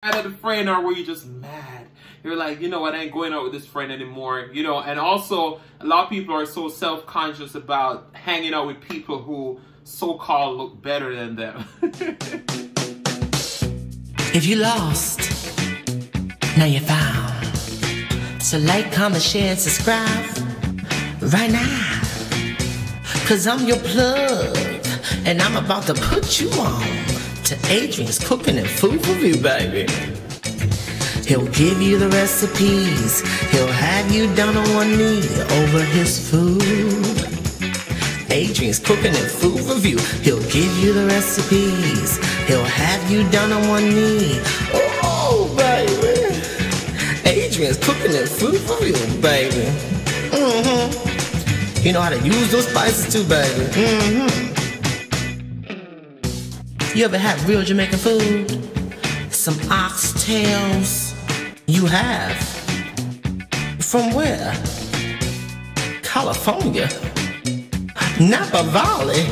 Mad at a friend, or were you just mad? You're like, you know what, I ain't going out with this friend anymore, you know. And also, a lot of people are so self-conscious about hanging out with people who so-called look better than them. If you lost, now you're found. So like, comment, share, and subscribe right now. Cause I'm your plug, and I'm about to put you on to Adrian's Cooking and Food Review, baby. He'll give you the recipes. He'll have you down on one knee over his food. Adrian's Cooking and Food Review. He'll give you the recipes. He'll have you down on one knee. Oh, baby. Adrian's Cooking and Food Review, baby. You know how to use those spices too, baby. You ever had real Jamaican food? Some oxtails? You have? From where? California? Napa Valley?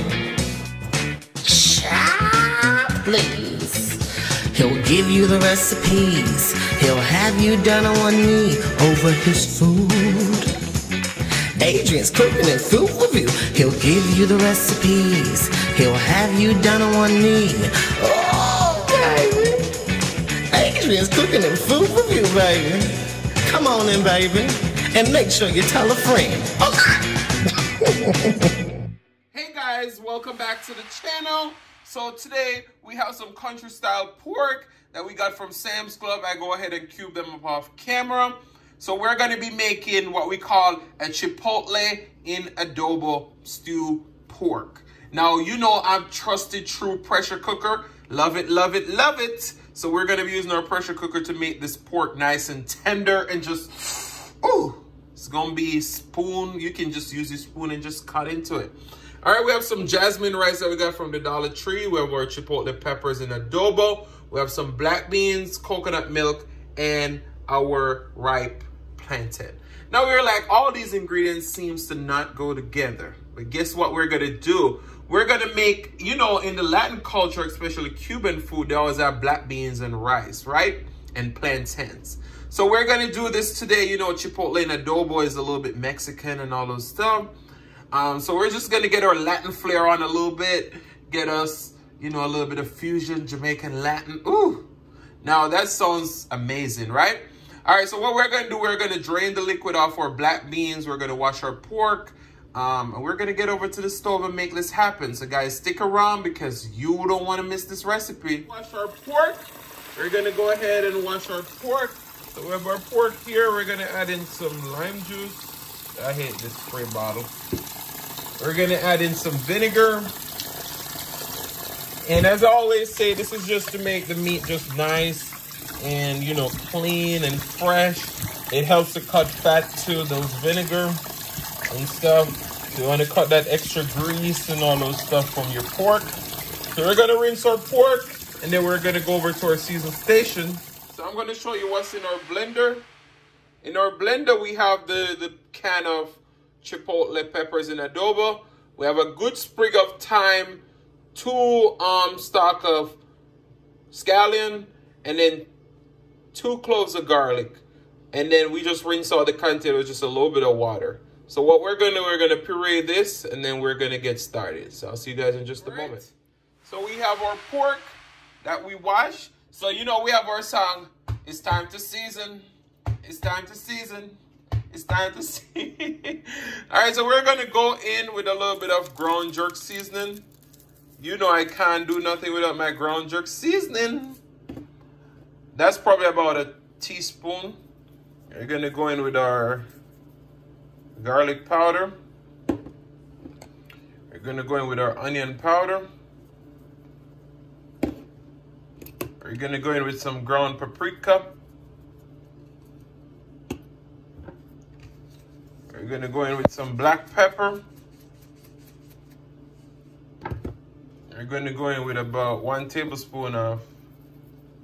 Child, please. He'll give you the recipes. He'll have you down on one knee over his food. Adrian's Cooking and Food Review. He'll give you the recipes. He'll have you down on one knee. Oh, baby. Adrian's Cooking and Food Review, baby. Come on in, baby. And make sure you tell a friend. Okay? Hey guys, welcome back to the channel. So today we have some country style pork that we got from Sam's Club. I go ahead and cube them up off camera. So we're going to be making what we call a Chipotle in adobo stew pork. Now, you know I'm trusted true pressure cooker. Love it, love it, love it. So we're going to be using our pressure cooker to make this pork nice and tender and just, ooh, it's going to be spoon. You can just use your spoon and just cut into it. All right, we have some jasmine rice that we got from the Dollar Tree. We have our chipotle peppers in adobo. We have some black beans, coconut milk, and our ripe plantain. Now we're like, all these ingredients seems to not go together. But guess what we're gonna do? We're gonna make, you know, in the Latin culture, especially Cuban food, they always have black beans and rice, right? And plantains. So we're gonna do this today. You know, chipotle and adobo is a little bit Mexican and all those stuff. So we're just gonna get our Latin flair on a little bit, get us, you know, a little bit of fusion, Jamaican Latin. Ooh, now that sounds amazing, right? All right, so what we're gonna do, we're gonna drain the liquid off our black beans. We're gonna wash our pork, and we're gonna get over to the stove and make this happen. So guys, stick around because you don't wanna miss this recipe. Wash our pork. We're gonna go ahead and wash our pork. So we have our pork here. We're gonna add in some lime juice. I hate this spray bottle. We're gonna add in some vinegar. And as I always say, this is just to make the meat just nice and, you know, clean and fresh. It helps to cut fat too, those vinegar and stuff. So you want to cut that extra grease and all those stuff from your pork. So we're going to rinse our pork, and then we're going to go over to our season station. So I'm going to show you what's in our blender. In our blender, we have the can of chipotle peppers in adobo. We have a good sprig of thyme, 2 stalk of scallion, and then 2 cloves of garlic. And then we just rinse out the content with just a little bit of water. So what we're gonna puree this, and then we're gonna get started. So I'll see you guys in just a moment. So we have our pork that we wash. So you know we have our song, it's time to season, it's time to season, it's time to season. All right, so we're gonna go in with a little bit of ground jerk seasoning. You know I can't do nothing without my ground jerk seasoning. That's probably about a teaspoon. We're gonna go in with our garlic powder. We're gonna go in with our onion powder. We're gonna go in with some ground paprika. We're gonna go in with some black pepper. We're gonna go in with about 1 tablespoon of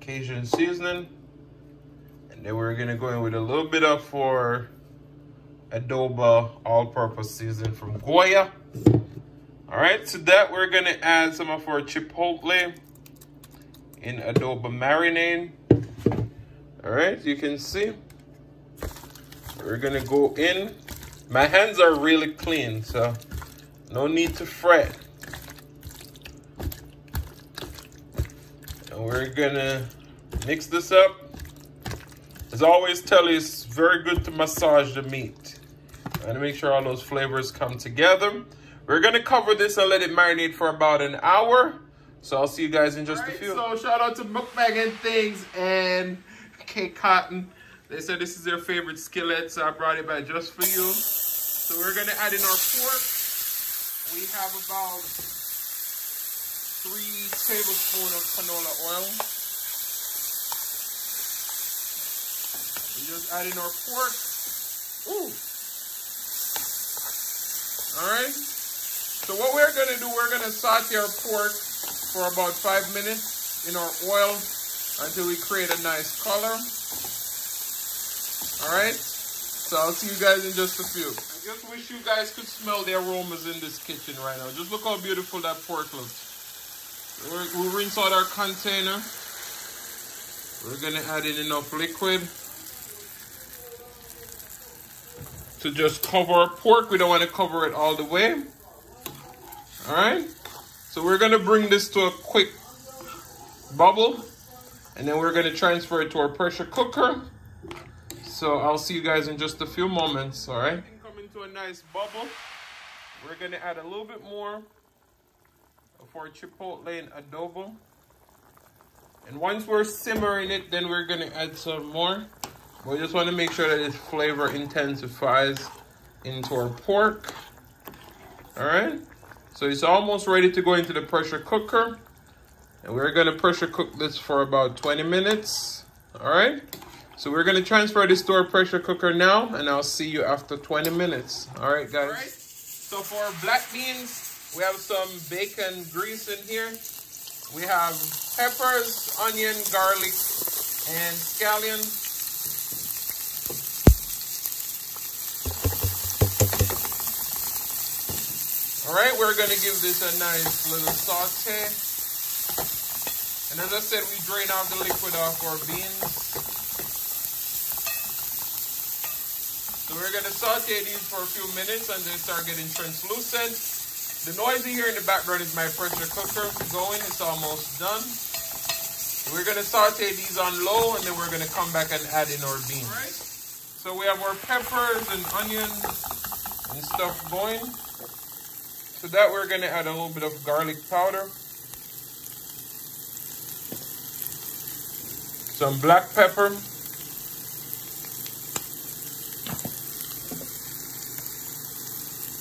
Cajun seasoning, and then we're gonna go in with a little bit of our adobo all-purpose seasoning from Goya. All right, to that we're gonna add some of our chipotle in adobo marinade. All right, you can see. We're gonna go in. My hands are really clean, so no need to fret. And we're gonna mix this up. As I always tell you, it's very good to massage the meat. And make sure all those flavors come together. We're gonna cover this and let it marinate for about an hour. So I'll see you guys in just a few. So shout out to Mukbang and Things and K Cotton. They said this is their favorite skillet, so I brought it back just for you. So we're gonna add in our pork. We have about 3 tablespoons of canola oil. We just add in our pork. Ooh. All right. So what we're gonna do, we're gonna saute our pork for about 5 minutes in our oil until we create a nice color. All right. So I'll see you guys in just a few. I just wish you guys could smell the aromas in this kitchen right now. Just look how beautiful that pork looks. We'll rinse out our container. We're gonna add in enough liquid to just cover our pork. We don't want to cover it all the way. All right. So we're gonna bring this to a quick bubble, and then we're gonna transfer it to our pressure cooker. So I'll see you guys in just a few moments, all right? Coming to a nice bubble. We're gonna add a little bit more of our Chipotle Adobo. And once we're simmering it, then we're gonna add some more. We just wanna make sure that its flavor intensifies into our pork, all right? So it's almost ready to go into the pressure cooker. And we're gonna pressure cook this for about 20 minutes, all right? So we're gonna transfer this to our pressure cooker now, and I'll see you after 20 minutes. All right, guys. All right. So for our black beans, we have some bacon grease in here. We have peppers, onion, garlic, and scallion. All right, we're gonna give this a nice little saute. And as I said, we drain out the liquid off our beans. So we're gonna saute these for a few minutes and they start getting translucent. The noise you hear in the background is my pressure cooker going. It's almost done. So we're gonna saute these on low, and then we're gonna come back and add in our beans. All right. So we have our peppers and onions and stuff going. To that, we're gonna add a little bit of garlic powder, some black pepper,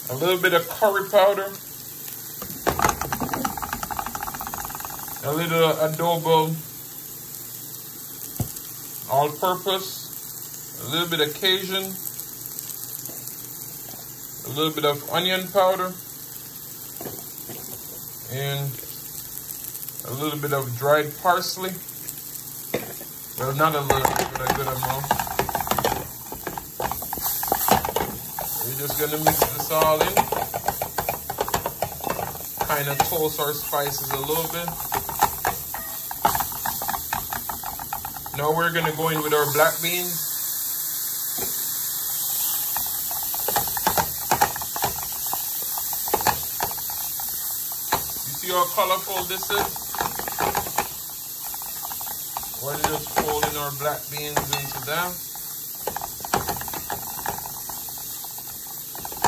a little bit of curry powder, a little adobo all-purpose, a little bit of Cajun, a little bit of onion powder, and a little bit of dried parsley. Well, not a little bit, but a good amount. We're just gonna mix this all in. Kind of toast our spices a little bit. Now we're gonna go in with our black beans. You see how colorful this is? We're just folding our black beans into that.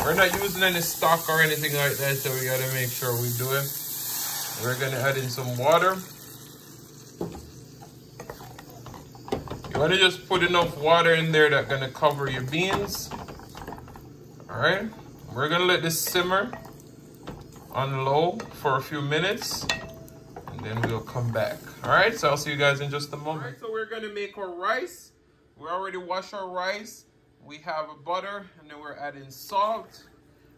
We're not using any stock or anything like that, so we gotta make sure we do it. We're gonna add in some water. You wanna just put enough water in there that's gonna cover your beans. All right, we're gonna let this simmer on low for a few minutes, and then we'll come back. All right, so I'll see you guys in just a moment. All right, so we're gonna make our rice. We already washed our rice. We have a butter, and then we're adding salt.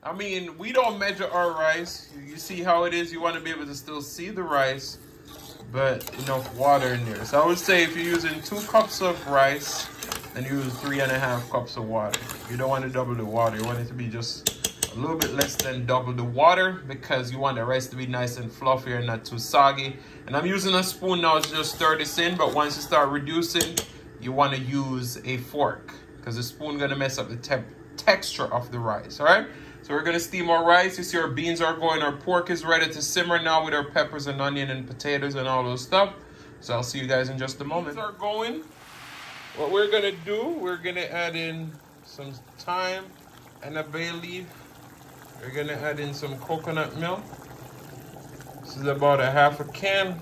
I mean, we don't measure our rice. You see how it is. You want to be able to still see the rice, but enough water in there. So I would say if you're using 2 cups of rice, then use 3.5 cups of water. You don't want to double the water. You want it to be just a little bit less than double the water, because you want the rice to be nice and fluffy and not too soggy. And I'm using a spoon now to just stir this in, but once you start reducing you want to use a fork because the spoon gonna mess up the texture of the rice. All right, so we're gonna steam our rice. You see our beans are going, our pork is ready to simmer now with our peppers and onion and potatoes and all those stuff. So I'll see you guys in just a moment. Beans are going. What we're gonna do, we're gonna add in some thyme and a bay leaf. We're gonna add in some coconut milk. This is about a half a can.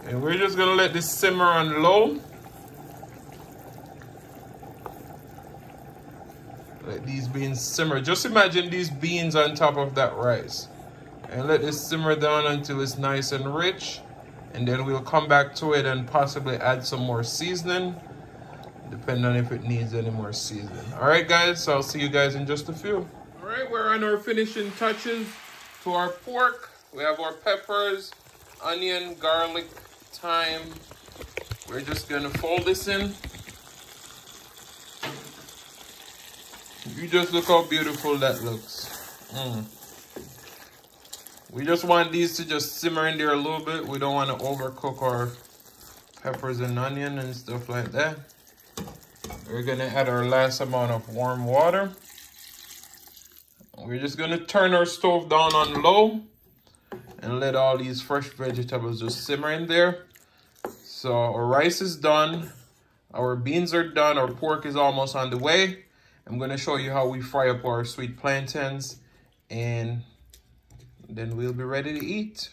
And we're just gonna let this simmer on low. Let these beans simmer. Just imagine these beans on top of that rice. And let this simmer down until it's nice and rich. And then we'll come back to it and possibly add some more seasoning, depending on if it needs any more seasoning. All right, guys, so I'll see you guys in just a few. All right, we're on our finishing touches to our pork. We have our peppers, onion, garlic, thyme. We're just gonna fold this in. You just look how beautiful that looks. We just want these to just simmer in there a little bit. We don't want to overcook our peppers and onion and stuff like that. We're gonna add our last amount of warm water. We're just gonna turn our stove down on low and let all these fresh vegetables just simmer in there. So our rice is done, our beans are done, our pork is almost on the way. I'm gonna show you how we fry up our sweet plantains, and then we'll be ready to eat.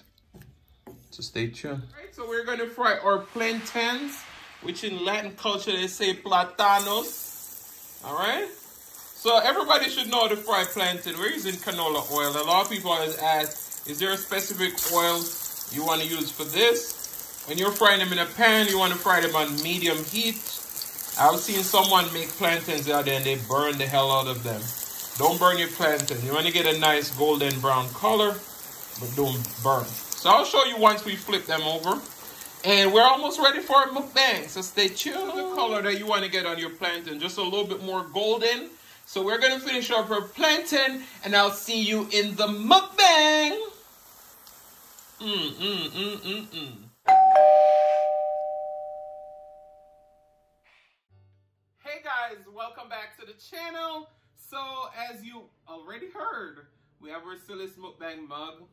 So stay tuned. All right, so we're gonna fry our plantains, which in Latin culture they say platanos. All right, so everybody should know how to fry plantain. We're using canola oil. A lot of people always ask, is there a specific oil you want to use for this? When you're frying them in a pan, you want to fry them on medium heat. I've seen someone make plantains out there and they burn the hell out of them. Don't burn your plantain. You want to get a nice golden brown color, but don't burn. So I'll show you once we flip them over. And we're almost ready for a mukbang, so stay tuned. The color that you want to get on your plantain, just a little bit more golden. So we're going to finish up our plantain, and I'll see you in the mukbang. Hey guys, welcome back to the channel. So as you already heard, we have our Silas mukbang mug.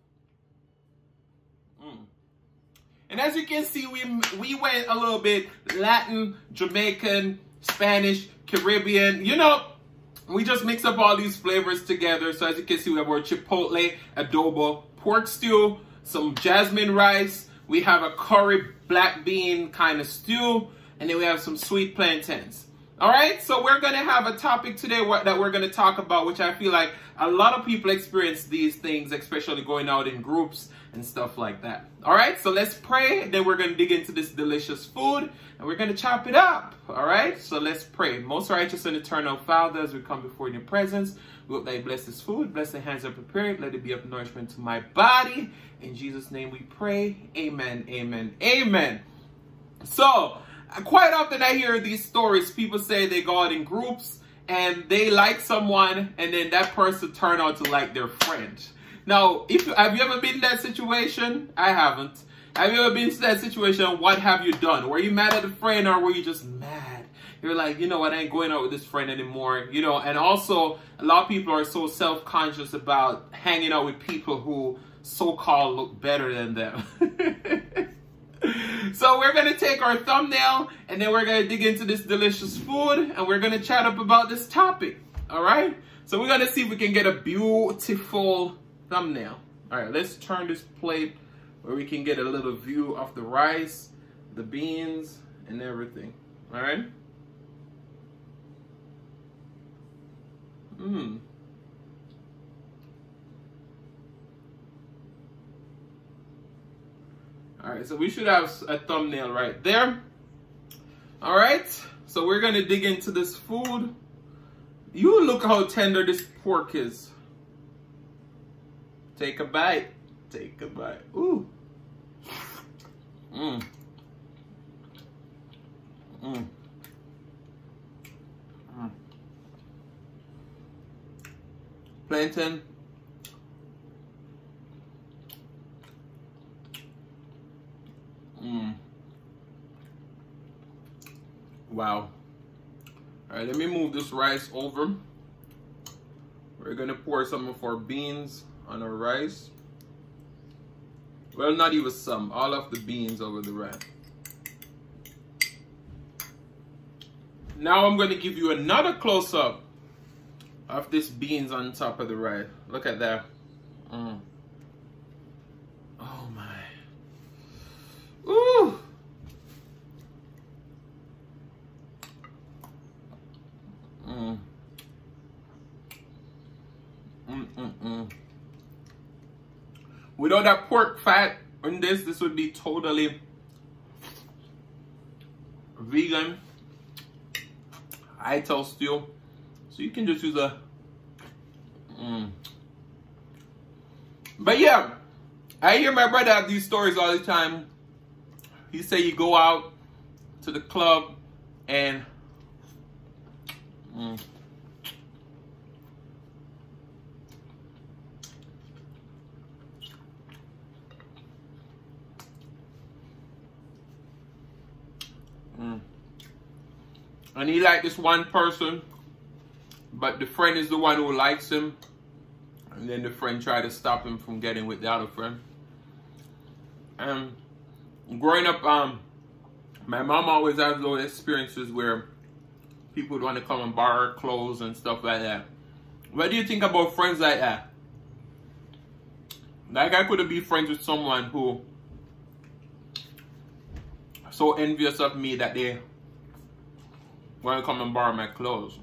And as you can see, we went a little bit Latin, Jamaican, Spanish, Caribbean. You know, we just mix up all these flavors together. So as you can see, we have our Chipotle Adobo pork stew, some jasmine rice. We have a curry black bean kind of stew. And then we have some sweet plantains. All right, so we're going to have a topic today that we're going to talk about, which I feel like a lot of people experience these things, especially going out in groups and stuff like that. All right, so let's pray. Then we're going to dig into this delicious food and we're going to chop it up. All right, so let's pray. Most righteous and eternal Father, as we come before your presence, we hope that you bless this food, bless the hands that prepare it, let it be of nourishment to my body. In Jesus' name we pray. Amen, amen, amen. So, quite often I hear these stories. People say they go out in groups and they like someone and then that person turn out to like their friend. Now, have you ever been in that situation? I haven't. Have you ever been in that situation? What have you done? Were you mad at a friend or were you just mad? You're like, you know what, I ain't going out with this friend anymore. You know, and also a lot of people are so self-conscious about hanging out with people who so-called look better than them. So we're going to take our thumbnail and then we're going to dig into this delicious food and we're going to chat up about this topic. All right. So we're going to see if we can get a beautiful thumbnail. All right. Let's turn this plate where we can get a little view of the rice, the beans, and everything. All right. All right, so we should have a thumbnail right there. All right, so we're gonna dig into this food. You look how tender this pork is. Take a bite. Take a bite. Ooh. Plantain. Wow. All right, let me move this rice over. We're gonna pour some of our beans on our rice. Well, not even some, all of the beans over the rice. Now I'm gonna give you another close-up of this beans on top of the rice. Look at that. Oh my. Ooh. Without that pork fat in this would be totally vegan. I toast you. So you can just use a But yeah, I hear my brother have these stories all the time. He say you go out to the club and and he like this one person, but the friend is the one who likes him, and then the friend try to stop him from getting with the other friend. And growing up, my mom always has those experiences where people would want to come and borrow clothes and stuff like that. What do you think about friends like that? Like, I couldn't be friends with someone who so envious of me that they want to come and borrow my clothes.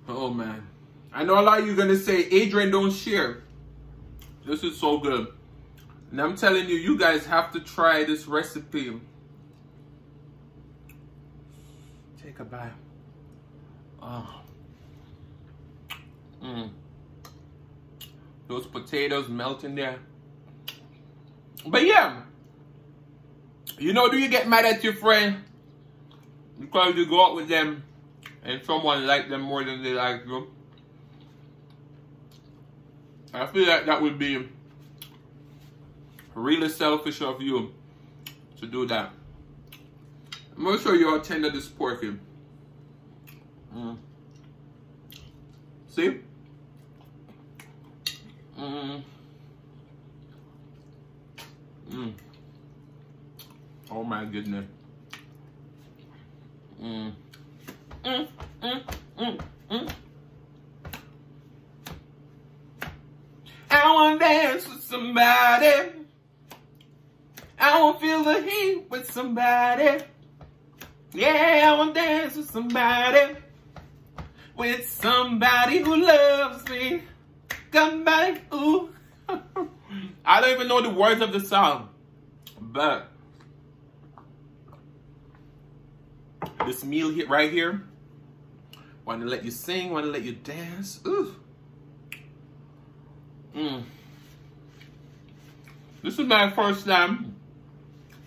Oh man. I know a lot of you gonna say, Adrian, don't share. This is so good. And I'm telling you, you guys have to try this recipe. Take a bite. Oh. Those potatoes melting there. But yeah, you know, do you get mad at your friend because you go out with them and someone like them more than they like you? I feel like that would be really selfish of you to do that. I'm gonna show you how tender this pork is. See? Oh my goodness. I wanna dance with somebody. I wanna feel the heat with somebody. Yeah, I wanna dance with somebody. With somebody who loves me. Somebody, ooh. I don't even know the words of the song, but this meal hit right here. Want to let you sing, want to let you dance. Ooh. This is my first time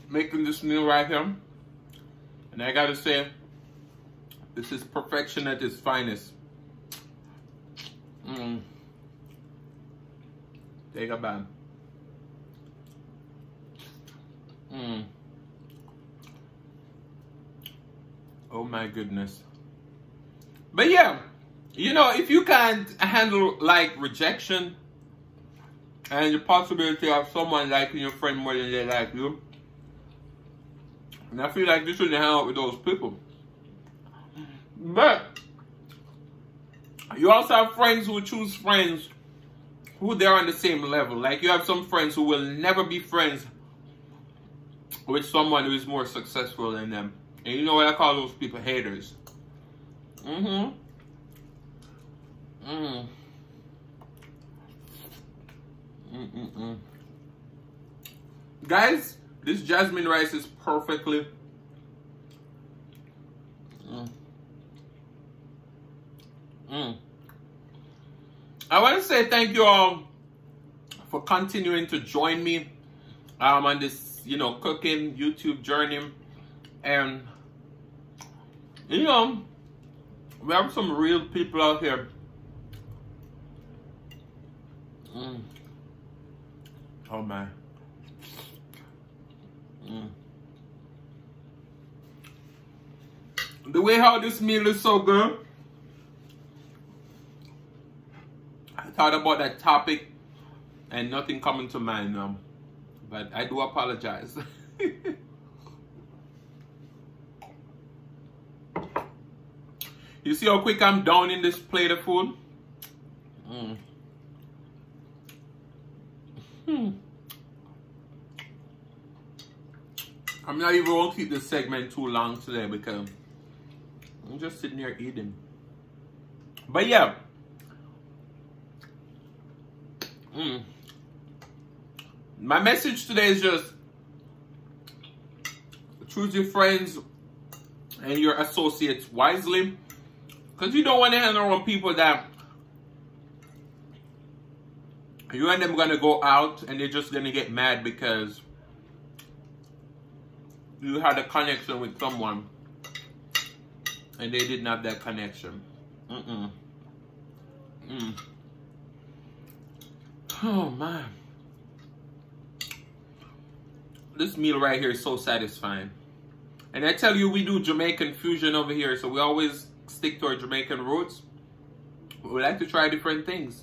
making this meal right here, and I gotta say, this is perfection at its finest. Take a bite. Oh my goodness. But yeah, you know, if you can't handle like rejection and the possibility of someone liking your friend more than they like you, and I feel like you shouldn't hang out with those people. But you also have friends who choose friends who they're on the same level. Like, you have some friends who will never be friends with someone who is more successful than them. And you know what I call those people? Haters. Guys, this jasmine rice is perfectly I want to say thank you all for continuing to join me on this, you know, cooking YouTube journey. And, you know, we have some real people out here. Oh man. The way how this meal is so good, I thought about that topic and nothing coming to mind now. But I do apologize. You see how quick I'm down in this plate of food? I'm not even going to keep this segment too long today because I'm just sitting here eating. But yeah. My message today is just choose your friends and your associates wisely. Because you don't want to hang around people that you and them going to go out and they're just going to get mad because you had a connection with someone and they didn't have that connection. Oh man. This meal right here is so satisfying. And I tell you, we do Jamaican fusion over here, so we always stick to our Jamaican roots. We like to try different things.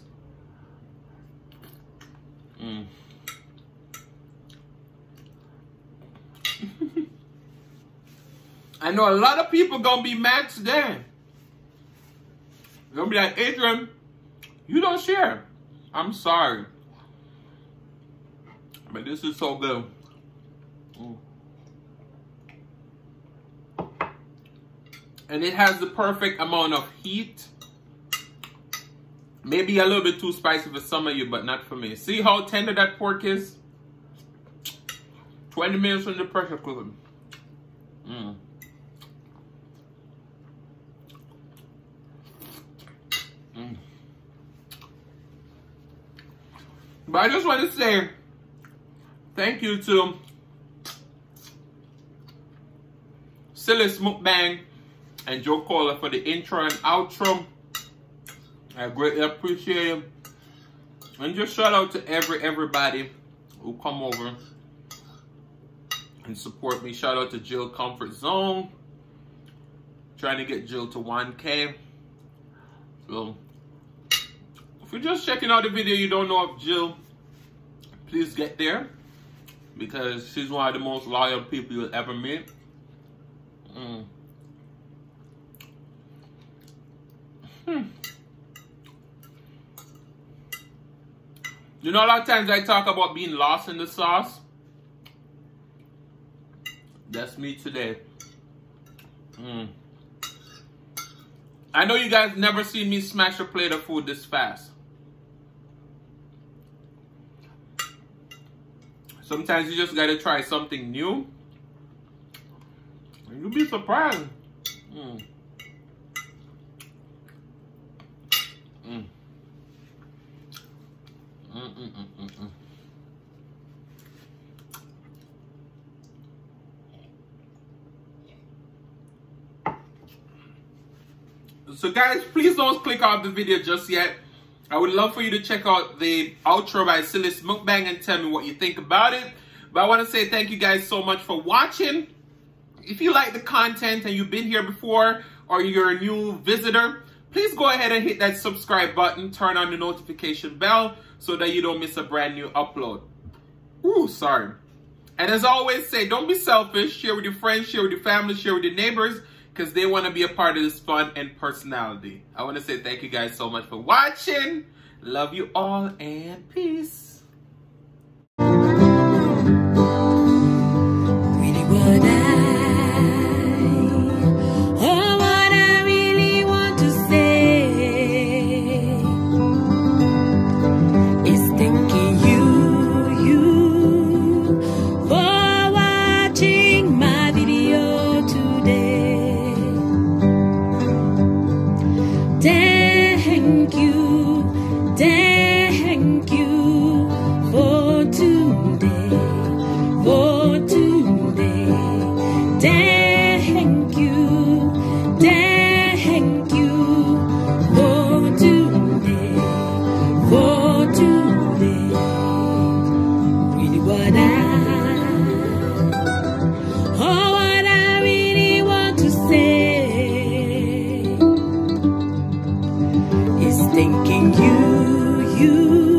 I know a lot of people gonna be mad today. They're gonna be like, Adrian, you don't share. I'm sorry. But this is so good. And it has the perfect amount of heat. Maybe a little bit too spicy for some of you, but not for me. See how tender that pork is? 20 minutes in the pressure cooker. But I just want to say thank you to Silas Mukbang and Joe Cola for the intro and outro. I greatly appreciate it. And just shout out to everybody who come over and support me. Shout out to Jill Comfort Zone. Trying to get Jill to 1K. So if you're just checking out the video, you don't know of Jill, please get there. Because she's one of the most loyal people you'll ever meet. You know, a lot of times I talk about being lost in the sauce. That's me today. I know you guys never seen me smash a plate of food this fast. Sometimes you just gotta try something new. And you'll be surprised. So guys, please don't click off the video just yet. I would love for you to check out the outro by Silas Mukbang and tell me what you think about it. But I want to say thank you guys so much for watching. If you like the content and you've been here before or you're a new visitor, please go ahead and hit that subscribe button, turn on the notification bell so that you don't miss a brand new upload. Sorry. And as I always say, don't be selfish. Share with your friends, share with your family, share with your neighbors, because they want to be a part of this fun and personality. I want to say thank you guys so much for watching. Love you all and peace. Thank you. what I really want to say is thanking you.